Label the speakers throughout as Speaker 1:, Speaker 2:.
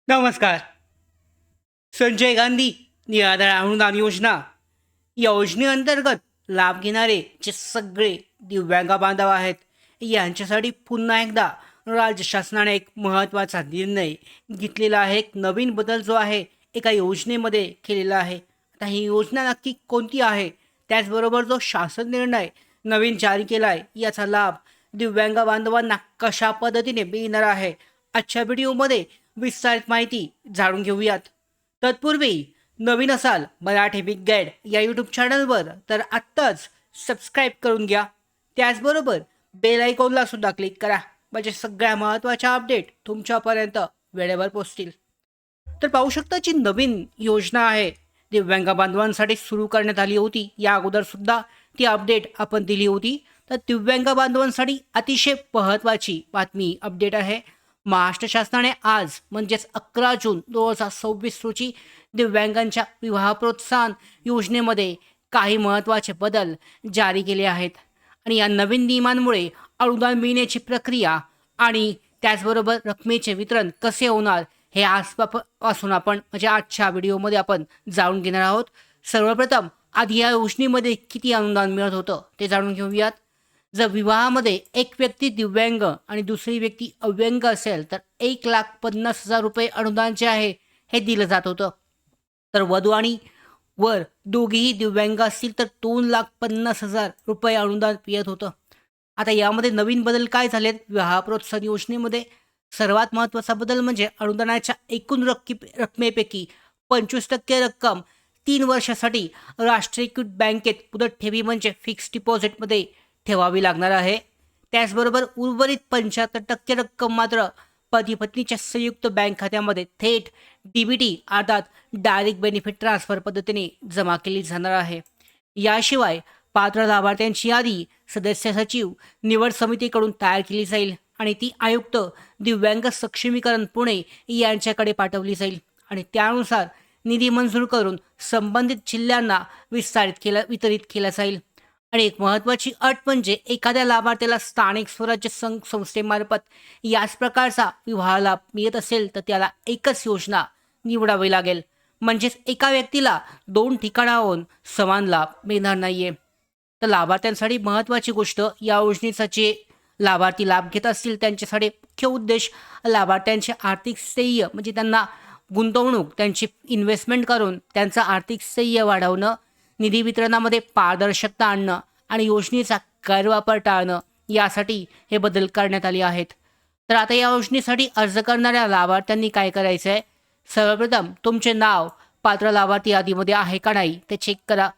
Speaker 1: नमस्कार. संजय गांधी निराधार अनुदान योजना या योजनेअंतर्गत लाभ घेणारे जे सगळे दिव्यांग बांधव आहेत यांच्यासाठी पुन्हा एकदा राज्य शासनाने एक महत्त्वाचा निर्णय घेतलेला आहे. एक नवीन बदल जो आहे एका योजनेमध्ये केलेला आहे. आता ही योजना नक्की कोणती आहे, त्याचबरोबर जो शासन निर्णय नवीन जारी केला आहे याचा लाभ दिव्यांग बांधवांना कशा पद्धतीने मिळणार आहे, आजच्या व्हिडिओमध्ये विस्तारित माहिती जाणून घेऊयात. तत्पूर्वी नवीन असाल मराठी बिग गाईड या यूट्यूब चॅनलवर तर आत्ताच सबस्क्राईब करून घ्या. त्याचबरोबर बेल आयकॉनला सुद्धा क्लिक करा, म्हणजे सगळ्या महत्त्वाच्या अपडेट तुमच्यापर्यंत वेळेवर पोहोचतील. तर पाहू शकता जी नवीन योजना आहे दिव्यांग बांधवांसाठी सुरू करण्यात आली होती, या अगोदर सुद्धा ती अपडेट आपण दिली होती. तर दिव्यांग बांधवांसाठी अतिशय महत्त्वाची बातमी अपडेट आहे. महाराष्ट्र शासनाने आज म्हणजेच 11 जून 2026 रोजी दिव्यांगांच्या विवाह प्रोत्साहन योजनेमध्ये काही महत्त्वाचे बदल जारी केले आहेत. आणि या नवीन नियमांमुळे अनुदान मिळण्याची प्रक्रिया आणि त्याचबरोबर रकमेचे वितरण कसे होणार हे आजपासून आपण म्हणजे आजच्या व्हिडिओमध्ये आपण जाणून घेणार आहोत. सर्वप्रथम आधी या योजनेमध्ये किती अनुदान मिळत होतं ते जाणून घेऊयात. जर विवाहामध्ये एक व्यक्ती दिव्यांग आणि दुसरी व्यक्ती अव्यंग असेल तर 1,50,000 रुपये अनुदान जे आहे हे दिलं जात होतं. तर वधू आणि वर दोघेही दिव्यांग असतील तर 2,50,000 रुपये अनुदान मिळत होतं. आता यामध्ये नवीन बदल काय झालेत विवाह प्रोत्साहन योजनेमध्ये? सर्वात महत्त्वाचा बदल म्हणजे अनुदानाच्या एकूण रकमेपैकी 25% रक्कम 3 वर्षासाठी राष्ट्रीयकृत बँकेत मुदत ठेवी म्हणजे फिक्स्ड डिपॉझिटमध्ये ठेवावी लागणार आहे. त्याचबरोबर उर्वरित 75% रक्कम मात्र पती पत्नीच्या संयुक्त बँक खात्यामध्ये थेट DBT अर्थात डायरेक्ट बेनिफिट ट्रान्सफर पद्धतीने जमा केली जाणार आहे. याशिवाय पात्र लाभार्थ्यांची यादी सदस्य सचिव निवड समितीकडून तयार केली जाईल आणि ती आयुक्त दिव्यांग सक्षमीकरण पुणे यांच्याकडे पाठवली जाईल आणि त्यानुसार निधी मंजूर करून संबंधित जिल्ह्यांना वितरित केला जाईल. आणि एक महत्त्वाची अट म्हणजे एखाद्या लाभार्थ्याला स्थानिक स्वराज्य संस्थेमार्फत याच प्रकारचा विवाह लाभ मिळत असेल तर त्याला एकच योजना निवडावी लागेल, म्हणजेच एका व्यक्तीला 2 ठिकाणाहून समान लाभ मिळणार नाहीये. तर लाभार्थ्यांसाठी महत्त्वाची गोष्ट, या योजनेचा जे लाभार्थी लाभ घेत असतील त्यांच्यासाठी मुख्य उद्देश लाभार्थ्यांचे आर्थिक स्थैर्य म्हणजे त्यांना गुंतवणूक त्यांची इन्व्हेस्टमेंट करून त्यांचं आर्थिक स्थैर्य वाढवणं, निधी वितरणामध्ये पारदर्शकता आणणं आणि योजनेचा गैरवापर टाळणं यासाठी हे बदल करण्यात आले आहेत. तर आता या योजनेसाठी अर्ज करणाऱ्या लाभार्थ्यांनी काय करायचं आहे? सर्वप्रथम तुमचे नाव पात्र लाभार्थी यादीमध्ये आहे का नाही ते चेक करा.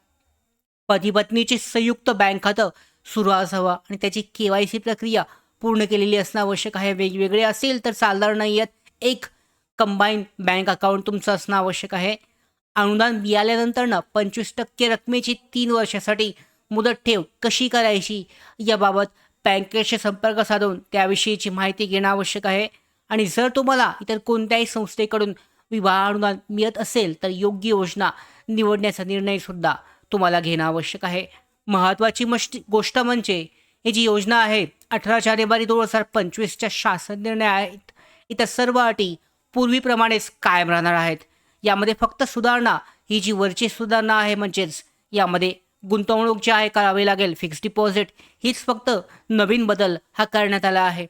Speaker 1: पती पत्नीचे संयुक्त बँक खातं सुरू असावं आणि त्याची KYC प्रक्रिया पूर्ण केलेली असणं आवश्यक आहे. वेगवेगळे असेल तर चालणार नाही आहेत. एक कंबाईन बँक अकाउंट तुमचं असणं आवश्यक आहे. अनुदान मिळाल्यानंतरनं 25% रकमेची 3 वर्षासाठी मुदत ठेव कशी करायची याबाबत बँकेशी संपर्क साधून त्याविषयीची माहिती घेणं आवश्यक आहे. आणि जर तुम्हाला इतर कोणत्याही संस्थेकडून विवाह अनुदान मिळत असेल तर योग्य योजना निवडण्याचा निर्णयसुद्धा तुम्हाला घेणं आवश्यक आहे. महत्त्वाची गोष्ट म्हणजे ही जी योजना आहे 18 जानेवारी 2025च्या शासन निर्णय आहेत, इतर सर्व अटी पूर्वीप्रमाणेच कायम राहणार आहेत. यामध्ये फक्त सुधारणा ही जी वरची सुधारणा आहे म्हणजेच यामध्ये गुंतवणूक जी आहे करावी लागेल फिक्स्ड डिपॉझिट, हीच फक्त नवीन बदल हा करण्यात आला आहे.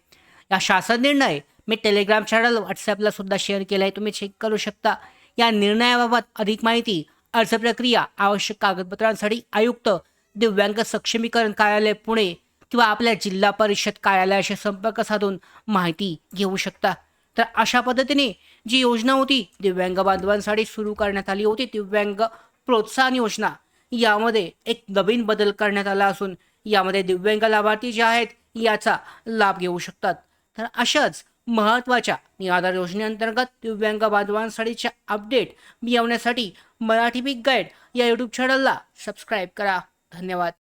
Speaker 1: या शासन निर्णय मी टेलिग्राम चॅनल व्हॉट्सॲपला सुद्धा शेअर केला आहे, तुम्ही चेक करू शकता. या निर्णयाबाबत अधिक माहिती, अर्ज प्रक्रिया, आवश्यक कागदपत्रांसाठी आयुक्त दिव्यांग सक्षमीकरण कार्यालय पुणे किंवा आपल्या जिल्हा परिषद कार्यालयाशी संपर्क साधून माहिती घेऊ शकता. तर अशा पद्धतीने जी योजना होती दिव्यांग बांधवांसाठी सुरू करण्यात आली होती, दिव्यांग प्रोत्साहन योजना, यामध्ये एक नवीन बदल करण्यात आला असून यामध्ये दिव्यांग लाभार्थी जे आहेत याचा लाभ घेऊ शकतात. तर अशाच महत्त्वाच्या निराधार योजनेअंतर्गत दिव्यांग बांधवांसाठीच्या अपडेट मिळवण्यासाठी मराठी बिग गाईड या यूट्यूब चॅनलला सबस्क्राईब करा. धन्यवाद.